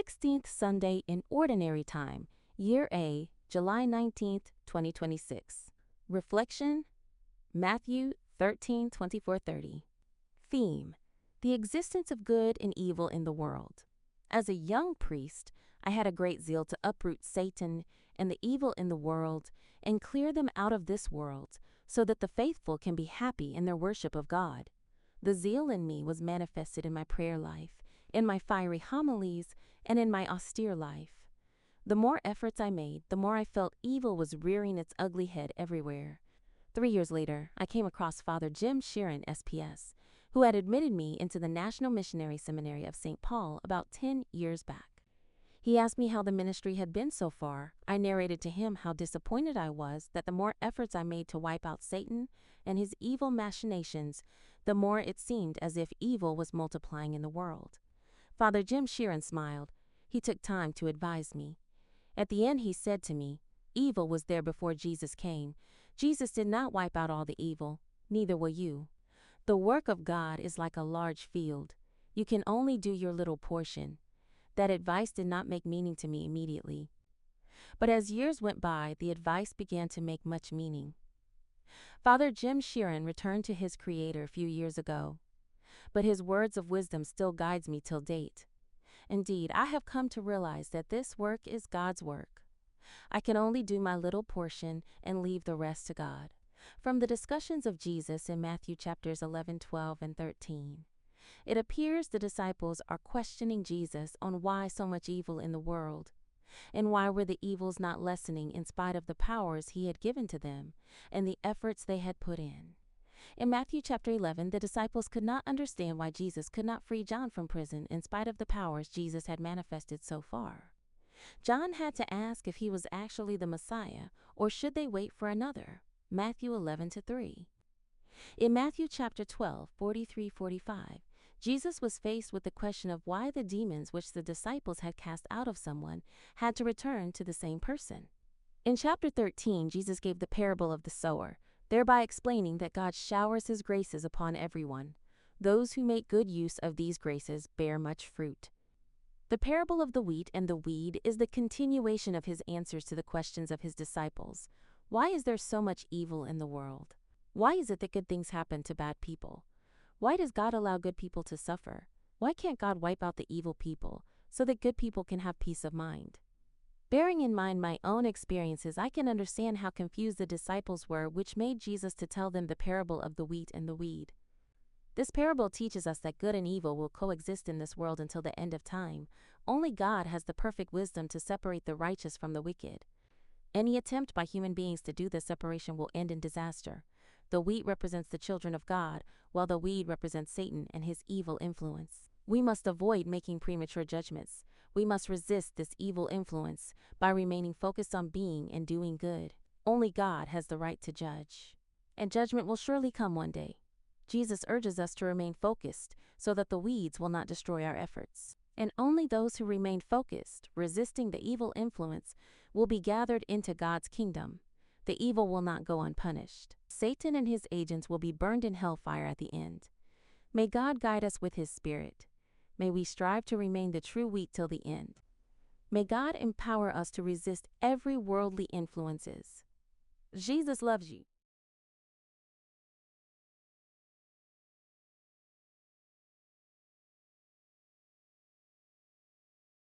16th Sunday in Ordinary Time, Year A, July 19th, 2026. Reflection, Matthew 13:24-30. Theme: the existence of good and evil in the world. As a young priest, I had a great zeal to uproot Satan and the evil in the world and clear them out of this world so that the faithful can be happy in their worship of God. The zeal in me was manifested in my prayer life, in my fiery homilies, and in my austere life. The more efforts I made, the more I felt evil was rearing its ugly head everywhere. 3 years later, I came across Father Jim Sheeran, SPS, who had admitted me into the National Missionary Seminary of St. Paul about 10 years back. He asked me how the ministry had been so far. I narrated to him how disappointed I was that the more efforts I made to wipe out Satan and his evil machinations, the more it seemed as if evil was multiplying in the world. Father Jim Sheeran smiled. He took time to advise me. At the end, he said to me, "Evil was there before Jesus came. Jesus did not wipe out all the evil, neither will you. The work of God is like a large field. You can only do your little portion." That advice did not make meaning to me immediately. But as years went by, the advice began to make much meaning. Father Jim Sheeran returned to his Creator a few years ago, but his words of wisdom still guides me till date. Indeed, I have come to realize that this work is God's work. I can only do my little portion and leave the rest to God. From the discussions of Jesus in Matthew chapters 11, 12, and 13. It appears the disciples are questioning Jesus on why so much evil in the world, and why were the evils not lessening in spite of the powers he had given to them and the efforts they had put in. In Matthew chapter 11, the disciples could not understand why Jesus could not free John from prison in spite of the powers Jesus had manifested so far. John had to ask if he was actually the Messiah, or should they wait for another. Matthew 11:3. In Matthew chapter 12, 43-45, Jesus was faced with the question of why the demons which the disciples had cast out of someone had to return to the same person. In chapter 13, Jesus gave the parable of the sower, thereby explaining that God showers his graces upon everyone. Those who make good use of these graces bear much fruit. The parable of the wheat and the weed is the continuation of his answers to the questions of his disciples. Why is there so much evil in the world? Why is it that good things happen to bad people? Why does God allow good people to suffer? Why can't God wipe out the evil people so that good people can have peace of mind? Bearing in mind my own experiences, I can understand how confused the disciples were, which made Jesus to tell them the parable of the wheat and the weed. This parable teaches us that good and evil will coexist in this world until the end of time. Only God has the perfect wisdom to separate the righteous from the wicked. Any attempt by human beings to do this separation will end in disaster. The wheat represents the children of God, while the weed represents Satan and his evil influence. We must avoid making premature judgments. We must resist this evil influence by remaining focused on being and doing good. Only God has the right to judge. And judgment will surely come one day. Jesus urges us to remain focused so that the weeds will not destroy our efforts. And only those who remain focused, resisting the evil influence, will be gathered into God's kingdom. The evil will not go unpunished. Satan and his agents will be burned in hellfire at the end. May God guide us with his Spirit. May we strive to remain the true wheat till the end. May God empower us to resist every worldly influences. Jesus loves you.